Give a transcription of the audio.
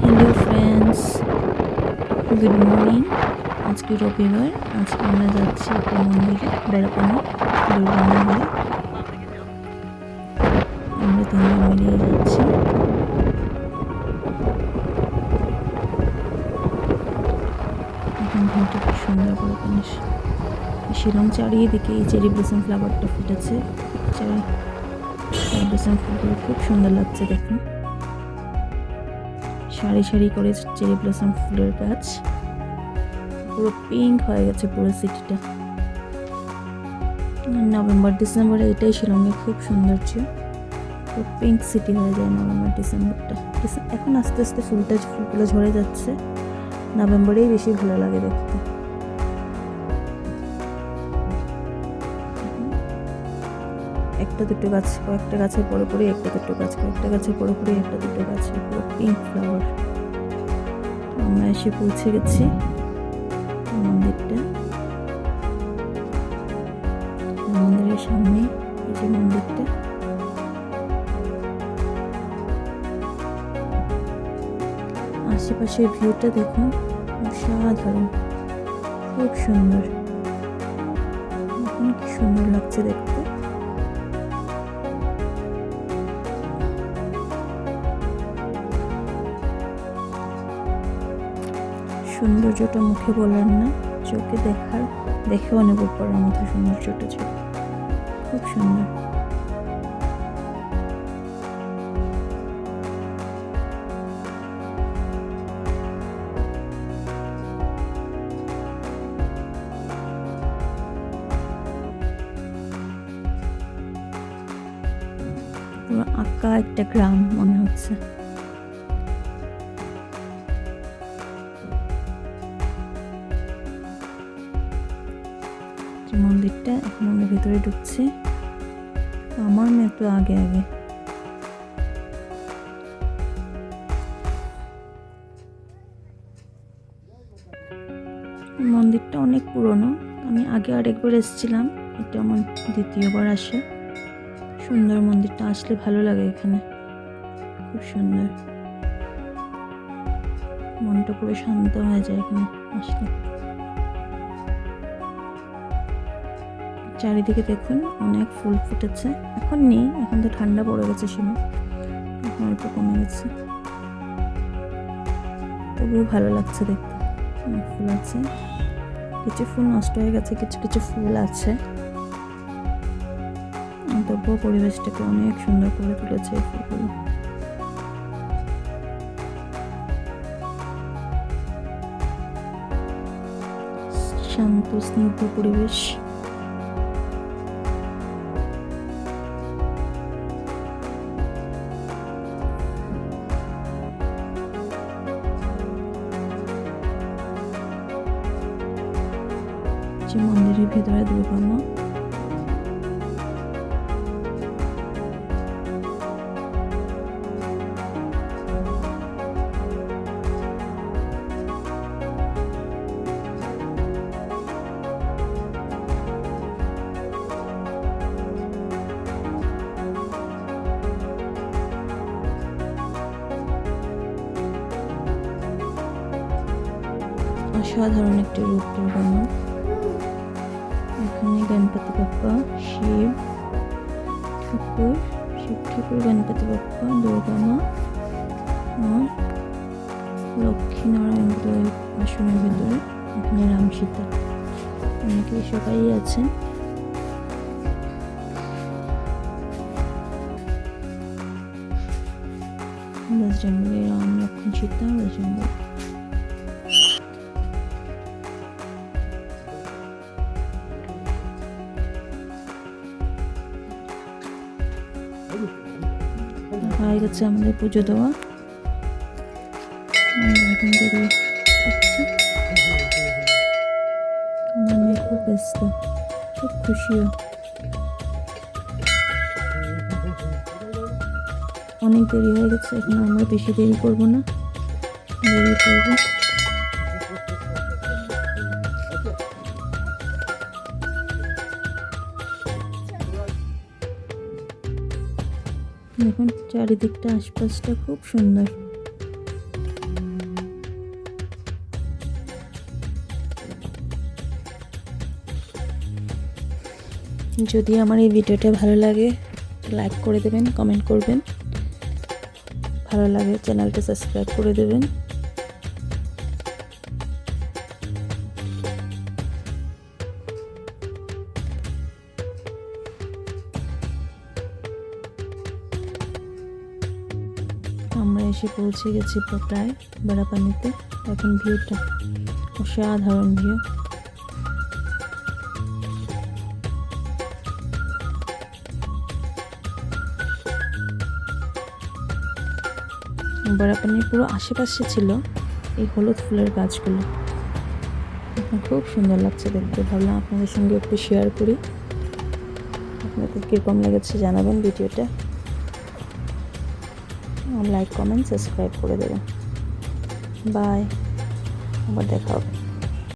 Hello friends, good morning. আজকে রবিবার। আজকে আমরা যাচ্ছি একটা মন্দিরে বেড়াপানি, দুর্গা মন্দিরে। আমরা তিনজন মিলেই যাচ্ছি। এখন ঘুরতে খুব সুন্দর করে জিনিস। শিলং চারিদিকে এই চেরি ব্লসম ফ্লাওয়ারটা ফুটেছে। চেরি ব্লসম ফুলগুলো খুব সুন্দর লাগছে দেখুন। সারি সারি করে চেরি ব্লসম ফুলের গাছ, পুরো পিঙ্ক হয়ে গেছে পুরো সিটিটা। নভেম্বর ডিসেম্বরে এটাই শিলংয়ের খুব সৌন্দর্য, পুরো পিঙ্ক সিটি হয়ে যায় নভেম্বর ডিসেম্বরটা। এখন আস্তে আস্তে ফুলগুলো ঝরে যাচ্ছে, নভেম্বরেই বেশি ভালো লাগে দেখতে। একটা দুটো গাছ, কয়েকটা গাছের পরে পরে একটা দুটো গাছ, কয়েকটা গাছের পরে পরে একটা দুটো গাছ, পুরো পিঙ্ক ফ্লাওয়ার। আমরা এসে পৌঁছে গেছি মন্দিরটা। মন্দিরের সামনে এই যে মন্দিরটা। আশেপাশের ভিউটা দেখুন, অসাধারণ, খুব সুন্দর। এখন কি সুন্দর লাগছে দেখতে। সৌন্দর্যটা মুখে বলার না, চোখে দেখে অনুভব করার মতো সৌন্দর্যটা ছিল, খুব সুন্দর। পুরো আঁকা একটা গ্রাম মনে হচ্ছে। মন্দিরটা এখন আমরা ভেতরে ঢুকছি। আমার মেয়ে তো আগে আগে। মন্দিরটা অনেক পুরনো, আমি আগে আরেকবার এসেছিলাম, এটা আমার দ্বিতীয়বার আসা। সুন্দর মন্দিরটা, আসলে ভালো লাগে এখানে, খুব সুন্দর। মনটা পুরো শান্ত হয়ে যায় এখানে আসলে। চারিদিকে দেখুন অনেক ফুল ফুটেছে, এখন নেই, এখন তো ঠান্ডা পড়ে গেছে, শিমা এখন অল্প কমে গেছে, তবুও ভালো লাগছে দেখতে। অনেক ফুল আছে, কিছু ফুল নষ্ট হয়ে গেছে, কিছু কিছু ফুল আছে, তবুও পরিবেশটাকে অনেক সুন্দর করে তুলেছে এই ফুলগুলো। শান্ত স্নিগ্ধ পরিবেশ। মন্দিরের ভিতরে দুর্গা মা, অসাধারণ একটি রূপ দুর্গা মা। এখানে গণপতি বাপ্পা, শিব ঠাকুর, গণপতি বাপ্পা, দুর্গা মা আর লক্ষ্মীনারায়ণ আসনের ভিতরে। এখানে রাম সীতা, অনেকে সবাই আছেন। বজরঙ্গবলী, রাম লক্ষ্মণ সীতা, বজরঙ্গবলী। হয়ে গেছে আমাদের পুজো দেওয়া, এখন বেরিয়ে যাচ্ছি। আমার মেয়ে খুব ব্যস্ত, খুব খুশিও। অনেক দেরি হয়ে গেছে, এখন আমরা বেশি দেরি করবো না, বেরিয়ে পড়বো। দেখুন চারিদিকটা, আশপাশটা খুব সুন্দর। যদি আমার এই ভিডিওটা ভালো লাগে লাইক করে দেবেন, কমেন্ট করবেন, ভালো লাগে চ্যানেলটা সাবস্ক্রাইব করে দেবেন। আমরা এসে পৌঁছে গেছি প্রায় বেড়াপানিতে। এখন ভিউটা অসাধারণ ভিউ। বেড়াপানির পুরো আশেপাশে ছিল এই হলুদ ফুলের গাছগুলো। এখন খুব সুন্দর লাগছে দেখতে, ভাবলাম আপনাদের সঙ্গে একটু শেয়ার করি। আপনাদের কীরকম লেগেছে জানাবেন ভিডিওটা। লাইক কমেন্ট সাবস্ক্রাইব করে দেবেন। বাই, আবার দেখা হবে।